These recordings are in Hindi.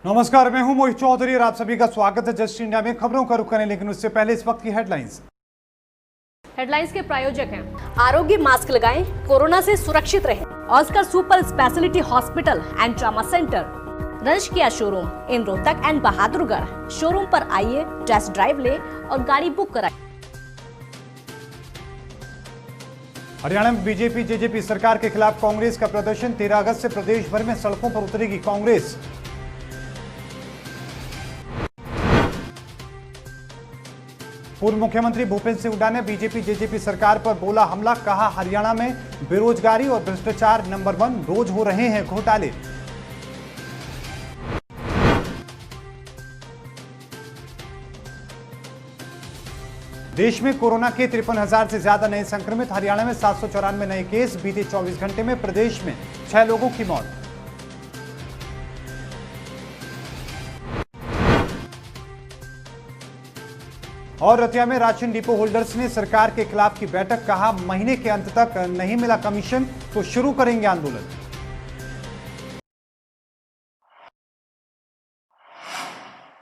नमस्कार, मैं हूं मोहित चौधरी और आप सभी का स्वागत है जस्ट इंडिया में। खबरों का रुख करें, लेकिन उससे पहले इस वक्त की हेडलाइंस के प्रायोजक हैं आरोग्य मास्क लगाएं, कोरोना से सुरक्षित रहें। Oscar super speciality hospital and trauma centre, रंश किया showroom in Rohtak and Bahadurgarh. Showroom पर आइए, टेस्ट ड्राइव ले और गाड़ी बुक कराएं। हरियाणा में बीजेपी जेजेपी सरकार के खिलाफ कांग्रेस का प्रदर्शन। 13 अगस्त से प्रदेश भर में सड़कों पर उतरेगी कांग्रेस। पूर्व मुख्यमंत्री भूपेंद्र सिंह हुड्डा ने बीजेपी जेजेपी सरकार पर बोला हमला। कहा, हरियाणा में बेरोजगारी और भ्रष्टाचार नंबर 1, रोज हो रहे हैं घोटाले। देश में कोरोना के 53,000 से ज्यादा नए संक्रमित। हरियाणा में 794 नए केस। बीते 24 घंटे में प्रदेश में 6 लोगों की मौत। और रतिया में राशन डिपो होल्डर्स ने सरकार के खिलाफ की बैठक। कहा, महीने के अंत तक नहीं मिला कमीशन तो शुरू करेंगे आंदोलन।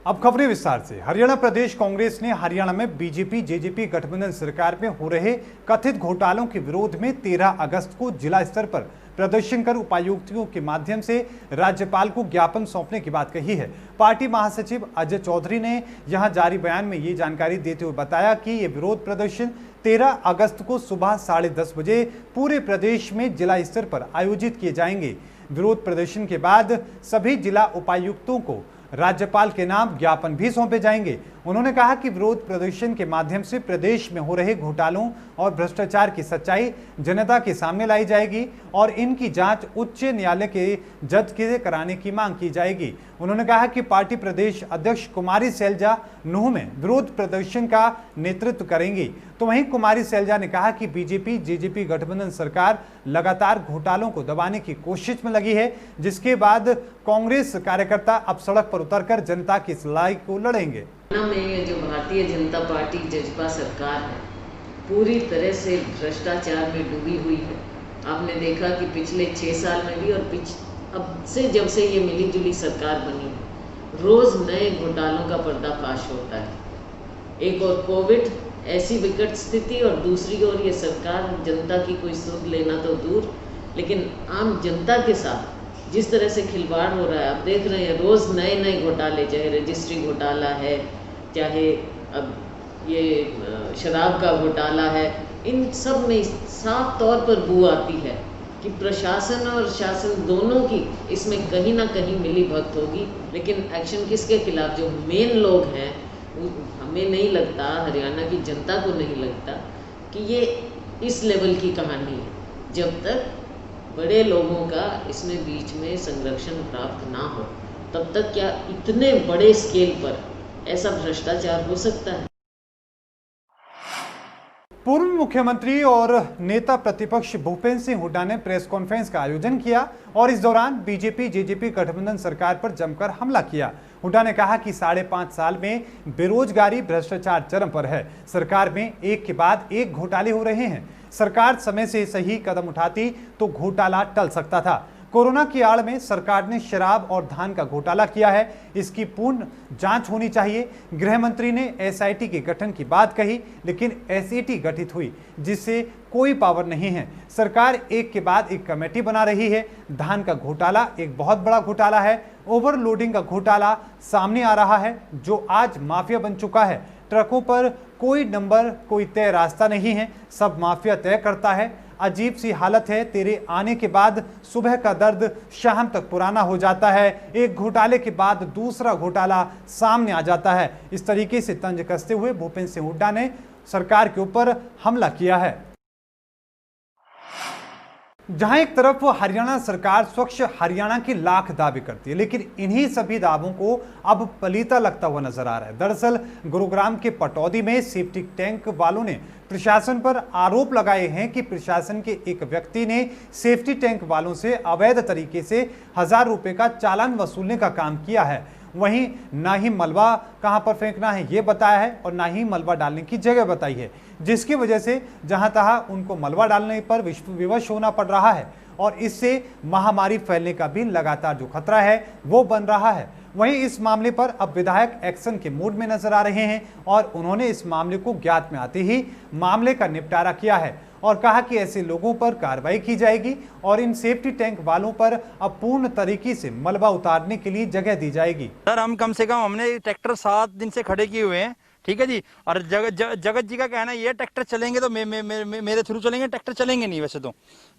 अब खबरें विस्तार से। हरियाणा प्रदेश कांग्रेस ने हरियाणा में बीजेपी जेजेपी गठबंधन सरकार में हो रहे कथित घोटालों के विरोध में 13 अगस्त को जिला स्तर पर प्रदर्शन कर उपायुक्तों के माध्यम से राज्यपाल को ज्ञापन सौंपने की बात कही है। पार्टी महासचिव अजय चौधरी ने यहां जारी बयान में ये जानकारी देते हुए बताया कि ये विरोध प्रदर्शन 13 अगस्त को सुबह 10:30 बजे पूरे प्रदेश में जिला स्तर पर आयोजित किए जाएंगे। विरोध प्रदर्शन के बाद सभी जिला उपायुक्तों को राज्यपाल के नाम ज्ञापन भी सौंपे जाएंगे। उन्होंने कहा कि विरोध प्रदर्शन के माध्यम से प्रदेश में हो रहे घोटालों और भ्रष्टाचार की सच्चाई जनता के सामने लाई जाएगी और इनकी जांच उच्च न्यायालय के जज से कराने की मांग की जाएगी। उन्होंने कहा कि पार्टी प्रदेश अध्यक्ष कुमारी सैलजा नूह में विरोध प्रदर्शन का नेतृत्व करेंगी। तो वहीं कुमारी सैलजा ने कहा कि बीजेपी जेजेपी गठबंधन सरकार लगातार घोटालों को दबाने की कोशिश में लगी है, जिसके बाद कांग्रेस कार्यकर्ता अब सड़क पर उतरकर जनता की लड़ाई को लड़ेंगे। में जो भारतीय जनता पार्टी जजपा सरकार है, पूरी तरह से भ्रष्टाचार में डूबी हुई है। आपने देखा कि पिछले 6 साल में भी और अब से जब से ये मिली जुली सरकार बनी है, रोज नए घोटालों का पर्दाफाश होता है। एक और कोविड ऐसी विकट स्थिति और दूसरी ओर ये सरकार जनता की कोई सुध लेना तो दूर, लेकिन आम जनता के साथ जिस तरह से खिलवाड़ हो रहा है, आप देख रहे हैं रोज नए नए घोटाले, चाहे रजिस्ट्री घोटाला है, चाहे अब ये शराब का घोटाला है, इन सब में साफ तौर पर बू आती है कि प्रशासन और शासन दोनों की इसमें कहीं ना कहीं मिली भगत होगी। लेकिन एक्शन किसके खिलाफ? जो मेन लोग हैं, हमें नहीं लगता, हरियाणा की जनता को नहीं लगता कि ये इस लेवल की कहानी है। जब तक बड़े लोगों का इसमें बीच में संरक्षण प्राप्त ना हो, तब तक क्या इतने बड़े स्केल पर ऐसा भ्रष्टाचार हो सकता है? पूर्व मुख्यमंत्री और नेता प्रतिपक्ष भूपेंद्र सिंह हुड्डा ने प्रेस कॉन्फ्रेंस का आयोजन किया और इस दौरान बीजेपी जेजेपी गठबंधन सरकार पर जमकर हमला किया। हुड्डा ने कहा कि 5.5 साल में बेरोजगारी भ्रष्टाचार चरम पर है। सरकार में एक के बाद एक घोटाले हो रहे हैं। सरकार समय से सही कदम उठाती तो घोटाला टल सकता था। कोरोना की आड़ में सरकार ने शराब और धान का घोटाला किया है, इसकी पूर्ण जांच होनी चाहिए। गृह मंत्री ने एसआईटी के गठन की बात कही, लेकिन एसआईटी गठित हुई जिससे कोई पावर नहीं है। सरकार एक के बाद एक कमेटी बना रही है। धान का घोटाला एक बहुत बड़ा घोटाला है। ओवरलोडिंग का घोटाला सामने आ रहा है, जो आज माफिया बन चुका है। ट्रकों पर कोई नंबर, कोई तय रास्ता नहीं है, सब माफिया तय करता है। अजीब सी हालत है, तेरे आने के बाद सुबह का दर्द शाम तक पुराना हो जाता है। एक घोटाले के बाद दूसरा घोटाला सामने आ जाता है। इस तरीके से तंज कसते हुए भूपेंद्र सिंह हुड्डा ने सरकार के ऊपर हमला किया है। जहां एक तरफ हरियाणा सरकार स्वच्छ हरियाणा की लाख दावे करती है, लेकिन इन्हीं सभी दावों को अब पलीता लगता हुआ नजर आ रहा है। दरअसल गुरुग्राम के पटौदी में सेफ्टी टैंक वालों ने प्रशासन पर आरोप लगाए हैं कि प्रशासन के एक व्यक्ति ने सेफ्टी टैंक वालों से अवैध तरीके से 1000 रुपए का चालान वसूलने का काम किया है। वहीं ना ही मलबा कहां पर फेंकना है ये बताया है और ना ही मलबा डालने की जगह बताई है, जिसकी वजह से जहां तहां उनको मलबा डालने पर विवश होना पड़ रहा है। और इससे महामारी फैलने का भी लगातार जो खतरा है वो बन रहा है। वहीं इस मामले पर अब विधायक एक्शन के मूड में नजर आ रहे हैं और उन्होंने इस मामले को ज्ञात में आते ही मामले का निपटारा किया है और कहा कि ऐसे लोगों पर कार्रवाई की जाएगी और इन सेफ्टी टैंक वालों पर अब पूर्ण तरीके से मलबा उतारने के लिए जगह दी जाएगी। सर हम कम से कम हमने ट्रैक्टर 7 दिन से खड़े किए हुए हैं, ठीक है जी। और जगत जी का कहना ये ट्रैक्टर चलेंगे तो मेरे थ्रू चलेंगे, ट्रैक्टर चलेंगे नहीं वैसे तो,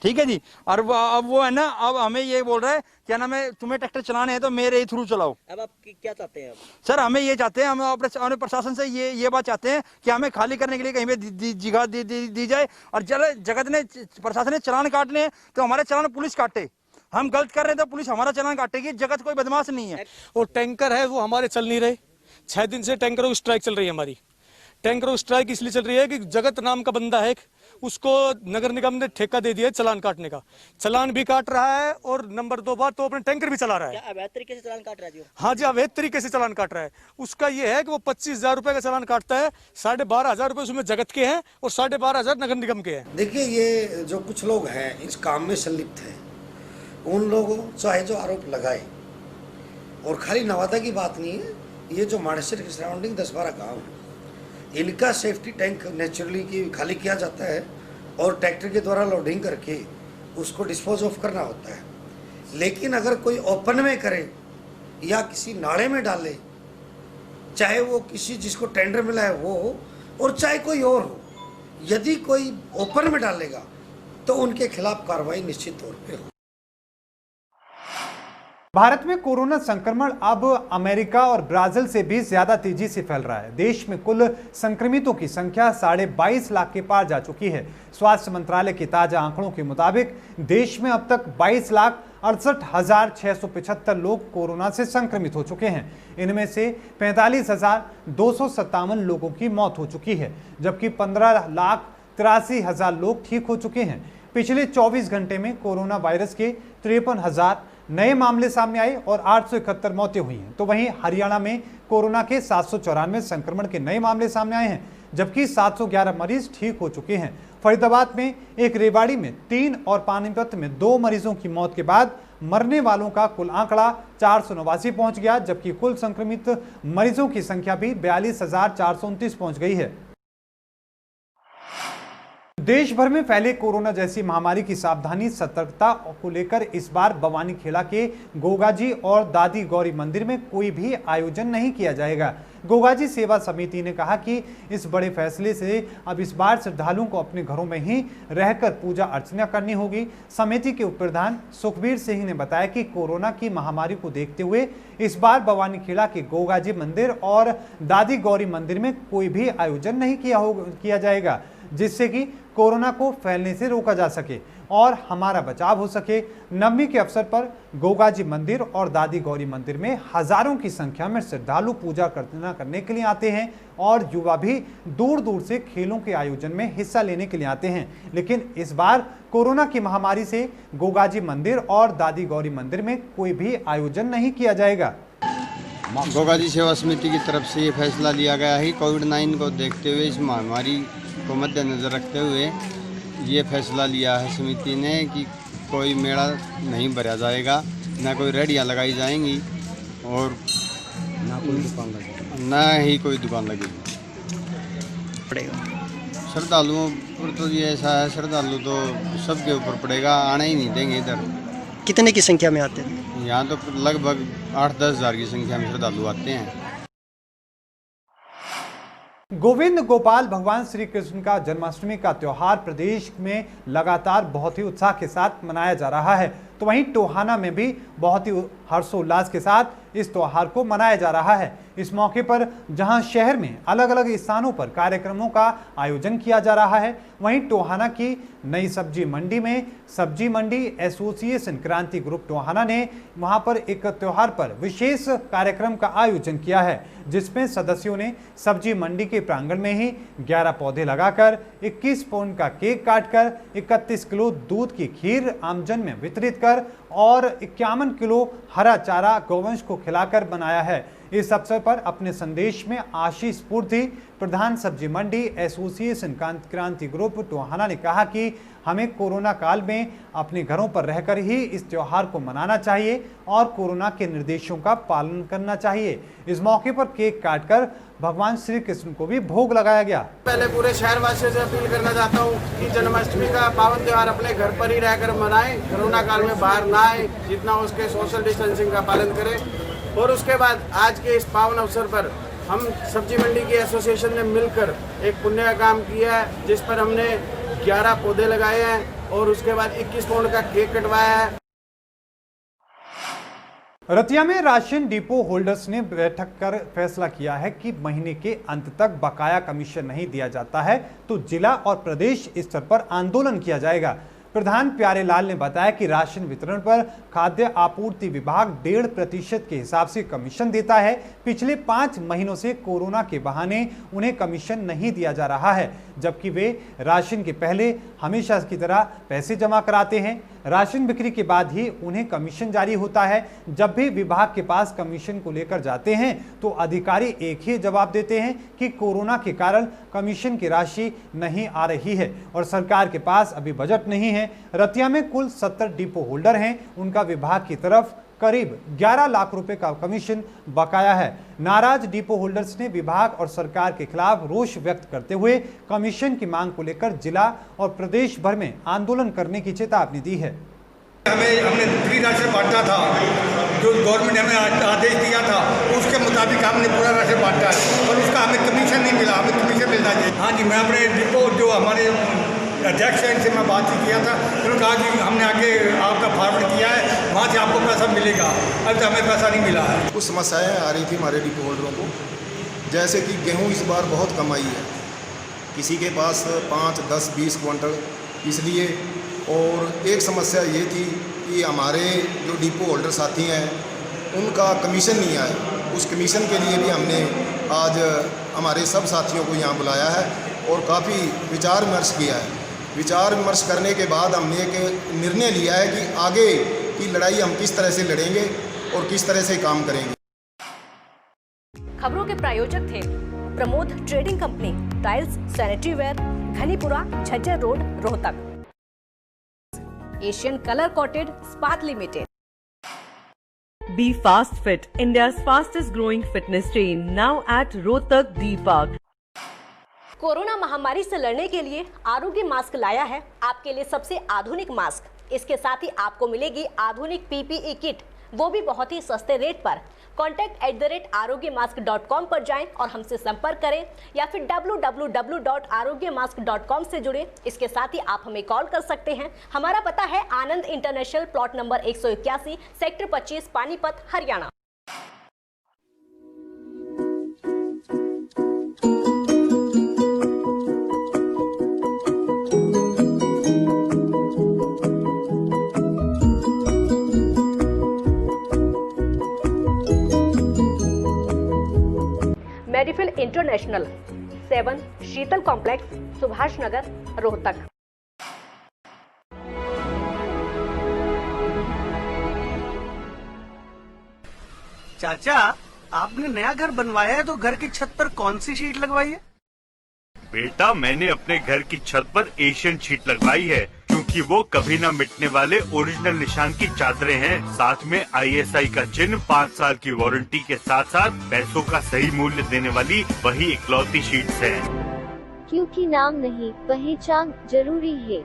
ठीक है जी। और अब वो है ना, अब हमें ये बोल रहा है क्या नाम है, तुम्हें ट्रैक्टर चलाने हैं तो मेरे ही थ्रू चलाओ। अब आप क्या चाहते हैं? सर हमें ये चाहते हैं, हम अपने प्रशासन से ये बात चाहते हैं कि हमें खाली करने के लिए कहीं पे जगह दी जाए। और जगत ने प्रशासन ने चालान काटने हैं तो हमारे चालान पुलिस काटे। हम गलत कर रहे हैं तो पुलिस हमारा चालान काटेगी। जगत कोई बदमाश नहीं है। और टैंकर है वो हमारे चल नहीं रहे। 6 दिन से टैंकरों की स्ट्राइक चल रही है हमारी। टैंकरों की स्ट्राइक इसलिए चल रही है कि जगत नाम का बंदा है, उसको नगर निगम ने ठेका दे दिया चालान काटने का। चालान भी काट रहा है और नंबर 2 बात तो अपने टैंकर भी चला रहा है। अवैध तरीके से चालान काट रहा है? हाँ जी, अवैध तरीके से चालान काट रहा है। उसका ये है कि वो 25,000 रुपए का चालान काटता है, 12,500 रुपए उसमें जगत के हैं और 12,500 नगर निगम के हैं। देखिए, ये जो कुछ लोग हैं इस काम में संलिप्त हैं, उन लोगों चाहे जो आरोप लगाए, और खाली नवादा की बात नहीं है, ये जो मानेसर के सराउंडिंग 10-12 गाँव हैं, इनका सेफ्टी टैंक नेचुरली की खाली किया जाता है और ट्रैक्टर के द्वारा लोडिंग करके उसको डिस्पोज ऑफ करना होता है। लेकिन अगर कोई ओपन में करे या किसी नाले में डाले, चाहे वो किसी जिसको टेंडर मिला है वो हो और चाहे कोई और हो, यदि कोई ओपन में डालेगा तो उनके खिलाफ कार्रवाई निश्चित तौर पे हो। भारत में कोरोना संक्रमण अब अमेरिका और ब्राजील से भी ज्यादा तेजी से फैल रहा है। देश में कुल संक्रमितों की संख्या 22.5 लाख के पार जा चुकी है। स्वास्थ्य मंत्रालय के ताजा आंकड़ों के मुताबिक देश में अब तक 22,68,675 लोग कोरोना से संक्रमित हो चुके हैं। इनमें से 45,257 लोगों की मौत हो चुकी है, जबकि 15,83,000 लोग ठीक हो चुके हैं। पिछले 24 घंटे में कोरोना वायरस के 53,000 नए मामले सामने आए और 871 मौतें हुई हैं। तो वहीं हरियाणा में कोरोना के 794 संक्रमण के नए मामले सामने आए हैं, जबकि 711 मरीज ठीक हो चुके हैं। फरीदाबाद में एक, रेवाड़ी में 3 और पानीपत में 2 मरीजों की मौत के बाद मरने वालों का कुल आंकड़ा 489 पहुंच गया, जबकि कुल संक्रमित मरीजों की संख्या भी 42,429 पहुंच गई है। देश भर में फैले कोरोना जैसी महामारी की सावधानी सतर्कता को लेकर इस बार बवानीखेड़ा के गोगाजी और दादी गौरी मंदिर में कोई भी आयोजन नहीं किया जाएगा। गोगाजी सेवा समिति ने कहा कि इस बड़े फैसले से अब इस बार श्रद्धालुओं को अपने घरों में ही रहकर पूजा अर्चना करनी होगी। समिति के उप प्रधान सुखबीर सिंह ने बताया कि कोरोना की महामारी को देखते हुए इस बार बवानीखेड़ा के गोगाजी मंदिर और दादी गौरी मंदिर में कोई भी आयोजन नहीं किया जाएगा, जिससे कि कोरोना को फैलने से रोका जा सके और हमारा बचाव हो सके। नवमी के अवसर पर गोगाजी मंदिर और दादी गौरी मंदिर में हजारों की संख्या में श्रद्धालु पूजा अर्चना करने के लिए आते हैं और युवा भी दूर दूर से खेलों के आयोजन में हिस्सा लेने के लिए आते हैं। लेकिन इस बार कोरोना की महामारी से गोगाजी मंदिर और दादी गौरी मंदिर में कोई भी आयोजन नहीं किया जाएगा। गोगाजी सेवा समिति की तरफ से ये फैसला लिया गया है। कोविड-19 को देखते हुए, इस महामारी को मद्देनजर रखते हुए ये फैसला लिया है समिति ने कि कोई मेला नहीं भरा जाएगा, न कोई रेहड़ियाँ लगाई जाएंगी और न ही कोई दुकान लगेगी। श्रद्धालुओं पर तो ये ऐसा है, श्रद्धालु तो सबके ऊपर पड़ेगा, आने ही नहीं देंगे इधर। कितने की संख्या में आते हैं? यहाँ तो लगभग 8-10 हज़ार की संख्या में श्रद्धालु आते हैं। गोविंद गोपाल भगवान श्री कृष्ण का जन्माष्टमी का त्योहार प्रदेश में लगातार बहुत ही उत्साह के साथ मनाया जा रहा है। तो वहीं टोहाना में भी बहुत ही हर्षोल्लास के साथ इस त्योहार को मनाया जा रहा है। इस मौके पर जहां शहर में अलग अलग स्थानों पर कार्यक्रमों का आयोजन किया जा रहा है, वहीं टोहाना की नई सब्जी मंडी में सब्जी मंडी एसोसिएशन क्रांति ग्रुप टोहाना ने वहां पर एक त्योहार पर विशेष कार्यक्रम का आयोजन किया है, जिसमें सदस्यों ने सब्जी मंडी के प्रांगण में ही 11 पौधे लगाकर 21 पाउंड का केक काटकर 31 किलो दूध की खीर आमजन में वितरित कर और 51 किलो हरा चारा गौवंश को खिलाकर बनाया है। इस अवसर पर अपने संदेश में आशीष पूर्ति प्रधान सब्जी मंडी एसोसिएशन क्रांति ग्रुप टोहाना ने कहा कि हमें कोरोना काल में अपने घरों पर रहकर ही इस त्योहार को मनाना चाहिए और कोरोना के निर्देशों का पालन करना चाहिए। इस मौके पर केक काटकर भगवान श्री कृष्ण को भी भोग लगाया गया। पहले पूरे शहर वासियों से अपील करना चाहता हूँ कि जन्माष्टमी का पावन त्योहार अपने घर पर ही रहकर मनाएं, कोरोना काल में बाहर ना आए, जितना उसके सोशल डिस्टेंसिंग का पालन करें। और उसके बाद आज के इस पावन अवसर पर हम सब्जी मंडी की एसोसिएशन ने मिलकर एक पुण्य का काम किया है, जिस पर हमने 11 पौधे लगाए हैं और उसके बाद 21 पाउंड का केक कटवाया है। रतिया में राशन डिपो होल्डर्स ने बैठक कर फैसला किया है कि महीने के अंत तक बकाया कमीशन नहीं दिया जाता है तो जिला और प्रदेश स्तर पर आंदोलन किया जाएगा। प्रधान प्यारेलाल ने बताया कि राशन वितरण पर खाद्य आपूर्ति विभाग 1.5% के हिसाब से कमीशन देता है। पिछले 5 महीनों से कोरोना के बहाने उन्हें कमीशन नहीं दिया जा रहा है, जबकि वे राशन के पहले हमेशा की तरह पैसे जमा कराते हैं। राशन बिक्री के बाद ही उन्हें कमीशन जारी होता है। जब भी विभाग के पास कमीशन को लेकर जाते हैं तो अधिकारी एक ही जवाब देते हैं कि कोरोना के कारण कमीशन की राशि नहीं आ रही है और सरकार के पास अभी बजट नहीं है। रतिया में कुल 70 डिपो होल्डर हैं, उनका विभाग की तरफ करीब 11 लाख रुपए का कमीशन बकाया है। नाराज डिपो होल्डर्स ने विभाग और सरकार के खिलाफ रोष व्यक्त करते हुए कमीशन की मांग को लेकर जिला और प्रदेश भर में आंदोलन करने की चेतावनी दी है। हमने फ्री राशन बांटा था, जो गवर्नमेंट ने हमें आदेश दिया था उसके मुताबिक हमने पूरा राशन बांटा है और उसका हमें कमीशन नहीं मिला, हमें कमीशन मिलना चाहिए। हाँ जी, मैं अपने डिपो जो हमारे अध्यक्ष हैं इनसे मैं बातचीत किया था, उन्होंने कहा कि हमने आगे आपका फॉरवर्ड किया है, वहाँ से आपको पैसा मिलेगा, अभी तक हमें पैसा नहीं मिला है। कुछ समस्याएं आ रही थी हमारे डिपो होल्डरों को, जैसे कि गेहूं इस बार बहुत कम आई है, किसी के पास 5, 10, 20 क्विंटल, इसलिए। और एक समस्या ये थी कि हमारे जो डिपो होल्डर साथी हैं उनका कमीशन नहीं आया। उस कमीशन के लिए भी हमने आज हमारे सब साथियों को यहाँ बुलाया है और काफ़ी विचार विमर्श किया है। विचार विमर्श करने के बाद हमने एक निर्णय लिया है कि आगे की लड़ाई हम किस तरह से लड़ेंगे और किस तरह से काम करेंगे। खबरों के प्रायोजक थे Pramod trading company, tiles, sanitary ware, Ghanipura, Jhajjar road, Rohtak. Asian colour coated स्पात limited. Be Fast Fit, India's fastest growing fitness chain, now at Rohtak D Park. Corona महामारी से लड़ने के लिए आरोग्य मास्क लाया है आपके लिए सबसे आधुनिक मास्क। इसके साथ ही आपको मिलेगी आधुनिक पीपीई किट, वो भी बहुत ही सस्ते रेट पर। contact@arogyamask.com पर जाएं और हमसे संपर्क करें या फिर www.arogyamask.com से जुड़ें। इसके साथ ही आप हमें कॉल कर सकते हैं। हमारा पता है Anand international, plot number 181, sector 25, Panipat, Haryana. Medifil international, 7 Sheetal complex, Subhash Nagar, Rohtak. चाचा, आपने नया घर बनवाया है तो घर की छत पर कौन सी शीट लगवाई है? बेटा, मैंने अपने घर की छत पर एशियन शीट लगवाई है क्योंकि वो कभी न मिटने वाले ओरिजिनल निशान की चादरें हैं। साथ में ISI का चिन्ह, 5 साल की वारंटी के साथ साथ पैसों का सही मूल्य देने वाली वही इकलौती शीट्स हैं। क्योंकि नाम नहीं, पहचान जरूरी है।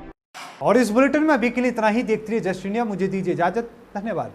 और इस बुलेटिन में अभी के लिए इतना ही। देखते रहिए जस्ट इंडिया। मुझे दीजिए इजाजत। धन्यवाद।